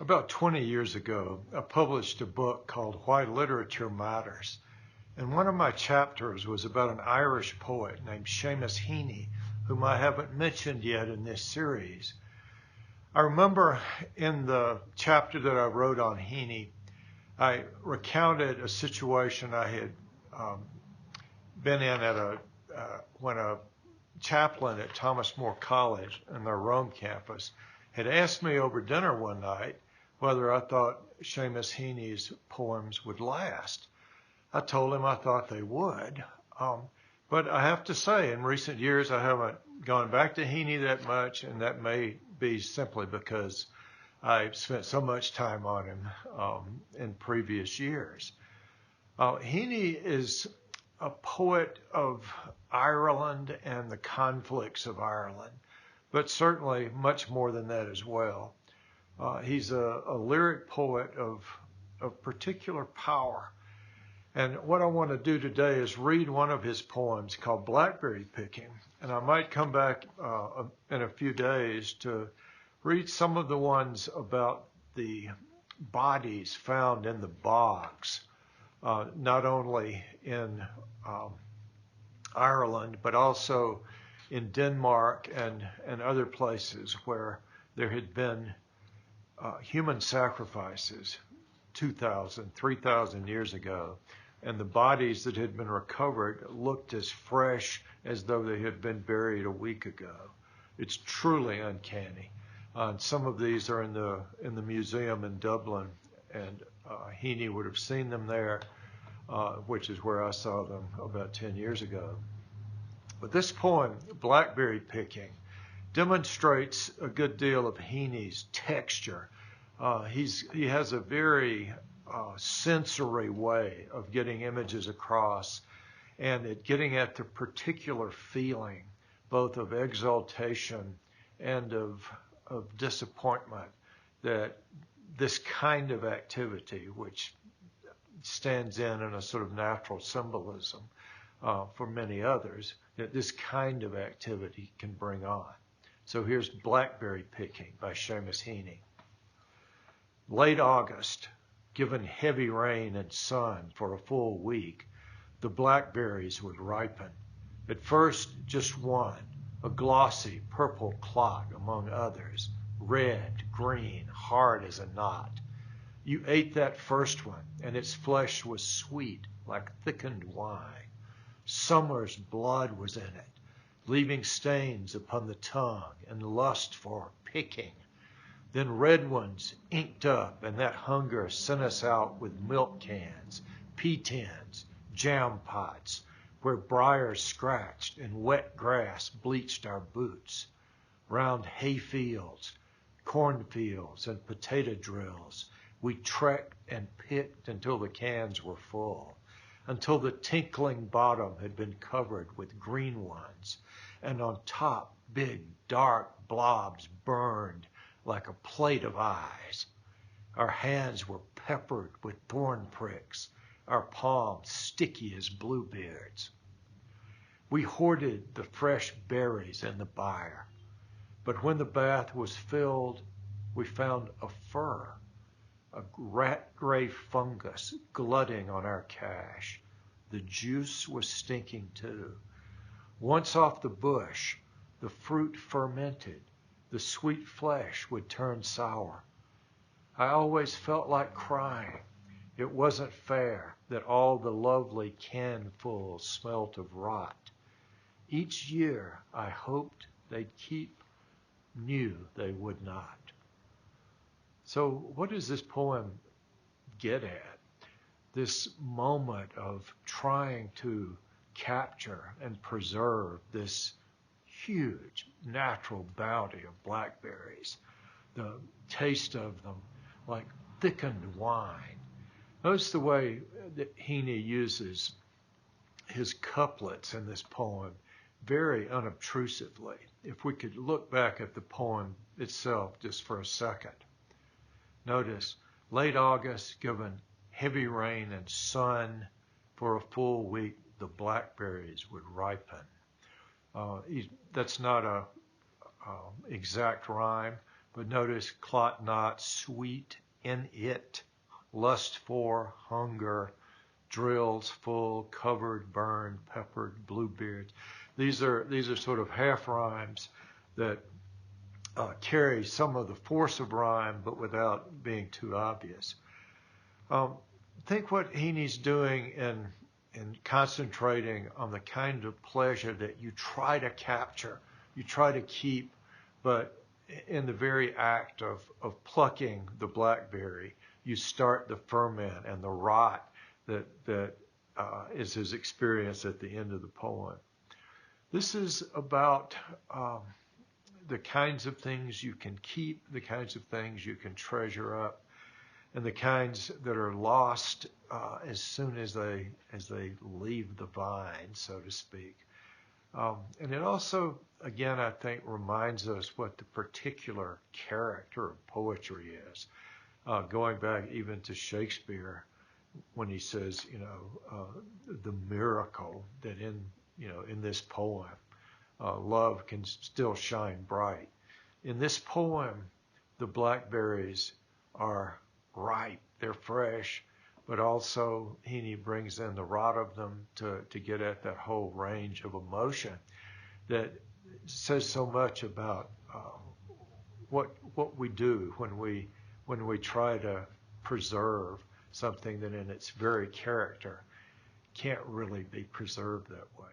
About 20 years ago, I published a book called Why Literature Matters. And one of my chapters was about an Irish poet named Seamus Heaney, whom I haven't mentioned yet in this series. I remember in the chapter that I wrote on Heaney, I recounted a situation I had been in at when a chaplain at Thomas More College in their Rome campus had asked me over dinner one night whether I thought Seamus Heaney's poems would last. I told him I thought they would, but I have to say in recent years I haven't gone back to Heaney that much, and that may be simply because I spent so much time on him in previous years. Heaney is a poet of Ireland and the conflicts of Ireland, but certainly much more than that as well. He's a lyric poet of particular power. And what I want to do today is read one of his poems called Blackberry-Picking. And I might come back in a few days to read some of the ones about the bodies found in the bogs, not only in Ireland, but also in Denmark and other places where there had been human sacrifices 2,000, 3,000 years ago, and the bodies that had been recovered looked as fresh as though they had been buried a week ago. It's truly uncanny. Some of these are in the museum in Dublin, and Heaney would have seen them there, which is where I saw them about 10 years ago. But this poem, Blackberry-Picking, demonstrates a good deal of Heaney's texture. He has a very sensory way of getting images across, and getting at the particular feeling, both of exaltation and of disappointment, that this kind of activity, which stands in a sort of natural symbolism for many others, that this kind of activity can bring on. So here's Blackberry-Picking by Seamus Heaney. Late August, given heavy rain and sun for a full week, the blackberries would ripen. At first, just one, a glossy purple clot among others, red, green, hard as a knot. You ate that first one, and its flesh was sweet like thickened wine. Summer's blood was in it, leaving stains upon the tongue and lust for picking. Then red ones inked up, and that hunger sent us out with milk cans, pea tins, jam pots, where briars scratched and wet grass bleached our boots. Round hay fields, cornfields, and potato drills, we trekked and picked until the cans were full, until the tinkling bottom had been covered with green ones, and on top big dark blobs burned like a plate of eyes. Our hands were peppered with thorn pricks, our palms sticky as bluebeards. We hoarded the fresh berries in the byre, but when the bath was filled, we found a fur, a rat-gray fungus glutting on our cache. The juice was stinking too. Once off the bush, the fruit fermented. The sweet flesh would turn sour. I always felt like crying. It wasn't fair that all the lovely canfuls smelt of rot. Each year I hoped they'd keep, knew they would not. So what does this poem get at? This moment of trying to capture and preserve this huge natural bounty of blackberries, the taste of them like thickened wine. Notice the way that Heaney uses his couplets in this poem very unobtrusively. If we could look back at the poem itself just for a second. Notice, late August, given heavy rain and sun for a full week, the blackberries would ripen. That's not a exact rhyme, But notice clot not, sweet in it, lust for, hunger, drills full, covered, burned, peppered, bluebeards. These are sort of half rhymes that carry some of the force of rhyme, but without being too obvious. Think what Heaney's doing in concentrating on the kind of pleasure that you try to capture, you try to keep, but in the very act of plucking the blackberry, you start the ferment and the rot that is his experience at the end of the poem. This is about the kinds of things you can keep, the kinds of things you can treasure up, and the kinds that are lost as soon as they leave the vine, so to speak. And it also, again, I think reminds us what the particular character of poetry is. Going back even to Shakespeare, when he says, the miracle that in this poem, love can still shine bright. In this poem, the blackberries are ripe, they're fresh, but also Heaney brings in the rot of them to get at that whole range of emotion that says so much about what we do when we try to preserve something that in its very character can't really be preserved that way.